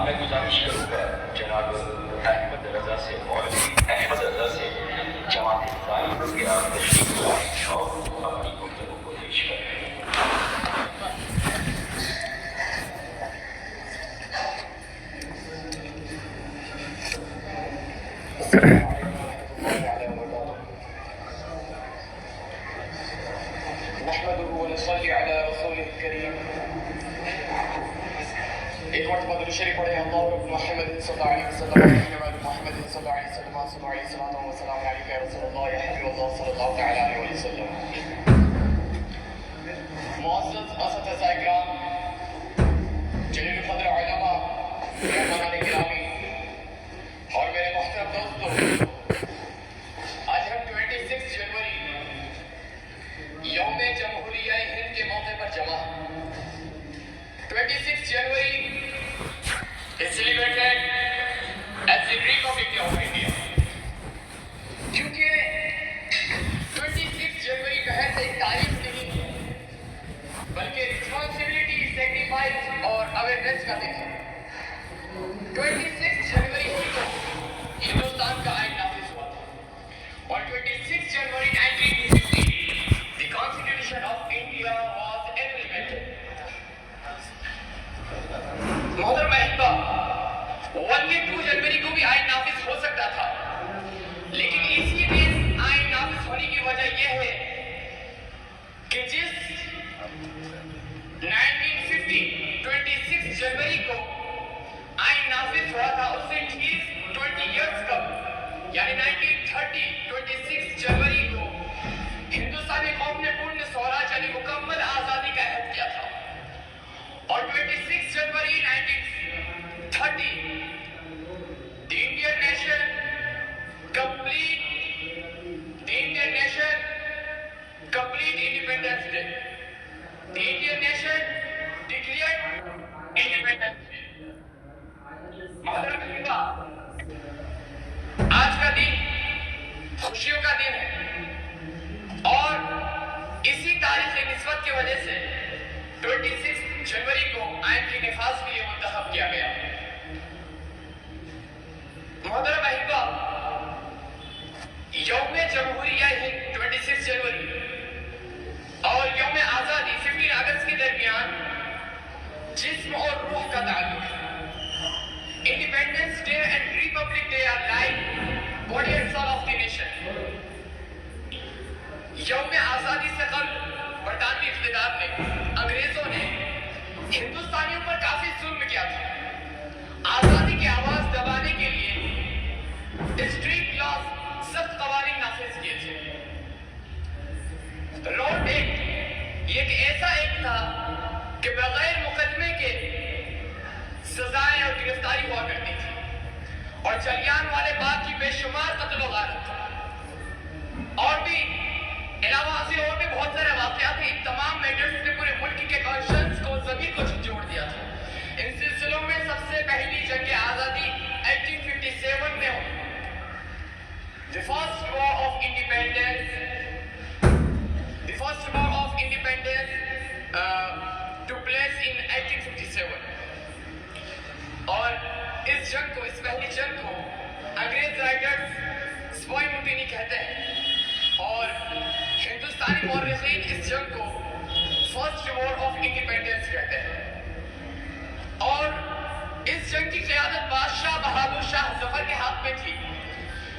میں گزارش کروں گا جناب احمد رضا سے جماعت اسلامی کے آپ تشریف لائیں اور اپنی گفتگو کو پیش کریں. ایک مرتبہ درود شریف پڑھیں. اللہم محمد صلی اللہ علیہ وسلم محمد صلی اللہ علیہ وسلم صلی اللہ علیہ وسلم وسلام علیک یا رسول اللہ یا حبیب اللہ صلی اللہ تعالی علیہ وسلم. معزز اساتذہ اکرام، جلیل القدر علماء، مہمانان گرامی اور میرے محترم دوستوں، آج ہم 26 جنوری یوم جمہوریہ ہند کے موقع پر جمع. 26 January is celebrated as the Republic of India. کیونکہ 26 جنوری محض ایک تاریخ نہیں ہے بلکہ رسپانسبلٹی، سیکریفائس اور اویئرنیس کا دن ہے. 26 جنوری ہی کو ہندوستان کا آئین نافذ ہوا تھا اور 26 جنوری 1950 the Constitution of India was implemented. محترم احبا، 1 یا 2 جنوری کو بھی آئین نافذ ہو سکتا تھا، لیکن اسی دن آئین نافذ ہونے کی وجہ یہ ہے کہ جس 1950 26 جنوری کو آئین نافذ ہوا تھا اس سے ٹھیک 20 ایئرس قبل یعنی 1930 26 جنوری کو ہندوستانی قوم نے پورن سوراج یعنی مکمل آزادی کا عہد کیا تھا. اور 26 جنوری 1930 the Indian nation complete Independence Day. The Indian nation declared Independence Day. محترم احبا، آج کا دن خوشیوں کا دن ہے اور اسی تاریخ نسبت کی وجہ سے 26 جنوری کو آئین کے نفاذ کے لیے منتخب کیا گیا. محترم احبا، یوم جمہوریہ ہند 26 جنوری اور یوم آزادی 15 اگست کے درمیان جسم اور روح کا تعلق ہے. Independence day and republic day are like body and soul of the nation. یوم آزادی سے قبل برطانوی اقتدار نے، انگریزوں نے ہندوستانیوں پر کافی ظلم کیا تھا. آزادی کی آواز دبانے کے لیے اسٹریٹ لاز، سخت قوانین نافذ کیے تھے. روڈ ایکٹ یہ ایک ایسا ایکٹ تھا کہ بغیر مقدمے کے سزائیں اور گرفتاری ہوا کرتی تھی اور جلیان والے باغ کی بے شمار قتل و غارت تھا. اور بھی علاوہ حاصل اور بھی بہت سارے واقعات ہیں. ان تمام میٹرز نے پورے ملک کے کانشنس کو، زمین کو جھنجھوڑ دیا تھا. ان سلسلوں میں سب سے پہلی جنگ آزادی 1857 میں ہوئی. The first war of independence took place in 1857. اور اس جنگ کو، اس پہلی جنگ کو انگریز رائٹرز سپوئی مٹینی کہتے ہیں اور ہندوستانی مورخین اس جنگ کو فرسٹ وار آف انڈیپینڈنس کہتے ہیں. اور اس جنگ کی قیادت بادشاہ بہادر شاہ ظفر کے ہاتھ میں تھی،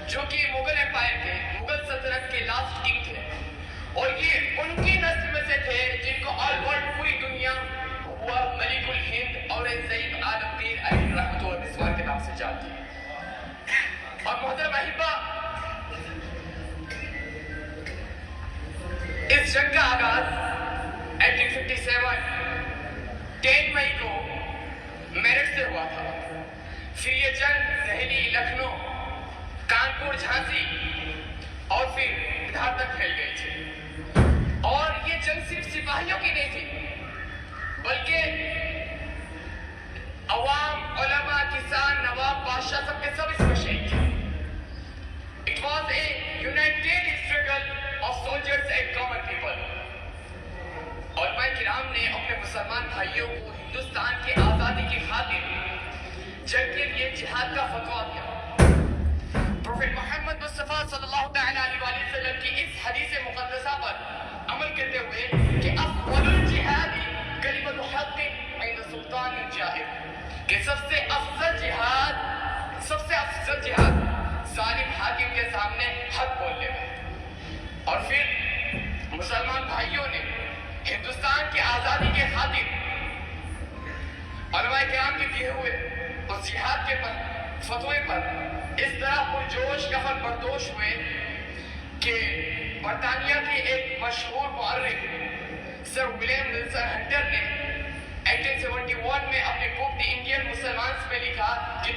جو کہ مغل ایمپائر کے، مغل سلطنت کے لاسٹ کنگ تھے. اور یہ ان کی نسل میں سے تھے جن کو آل ورلڈ، پوری دنیا ہوا ملک الہند اور زعیم عالمگیر علی رحمت و نسوار کے نام سے جانتی ہے. اور محترم احبا، اس جنگ کا آغاز 1857 10 مئی کو میرٹھ سے ہوا تھا. پھر یہ جنگ دہلی، لکھنؤ، کانپور، جھانسی اور پھر بہار تک پھیل گئی تھی. اور یہ جنگ صرف سپاہیوں کی نہیں تھی بلکہ عوام، علماء، کسان، نواب، بادشاہ سب کے سب اس میں شہید تھے. It was a united struggle of soldiers and common people. علماء کرام نے اپنے مسلمان بھائیوں کو ہندوستان کی آزادی کی خاطر جنگ کے لیے جہاد کا فتویٰ دیا. پروفیٹ محمد مصطفیٰ صلی اللہ تعالیٰ علیہ وآلہ وسلم کی اس حدیث مقدسہ پر عمل کرتے ہوئے کہ افضل الجہاد کلمۃ حق عند سلطان جائر، کہ سب سے افضل جہاد ظالم حاکم کے سامنے حق بولنے میں. اور پھر مسلمان بھائیوں نے ہندوستان کی آزادی کے خاطر علماء کرام کے دیے ہوئے اس جہاد کے فتوے پر اس طرح پرجوش کفن بردوش ہوئے کہ برطانیہ کے ایک مشہور مورخ سر ولیم ولسن ہنٹر نے 1871 میں اپنے بک دی انڈین مسلمانز میں لکھا کہ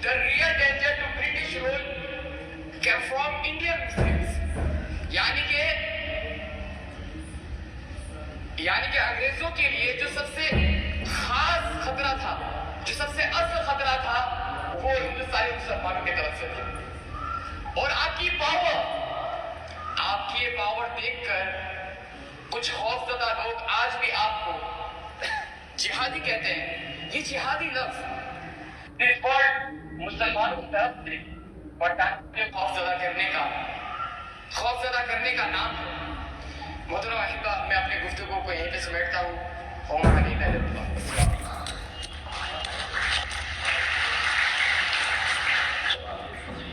the real danger to British rule came from Indian Muslims. یعنی کہ انگریزوں کے لیے جو سب سے خاص خطرہ تھا، جو سب سے اصل خطرہ تھا، وہ ہندوستانی مسلمانوں کی طرف سے تھا. اور آپ کی یہ پاور دیکھ کر کچھ خوف زدہ لوگ آج بھی آپ کو جہادی کہتے ہیں. یہ جہادی لفظ اس ورڈ مسلمانوں کی طرف سے برطانیہ کو خوف زدہ کرنے کا نام ہے. محترم احباب، میں اپنی گفتگو کو یہیں پہ سمیٹتا ہوں.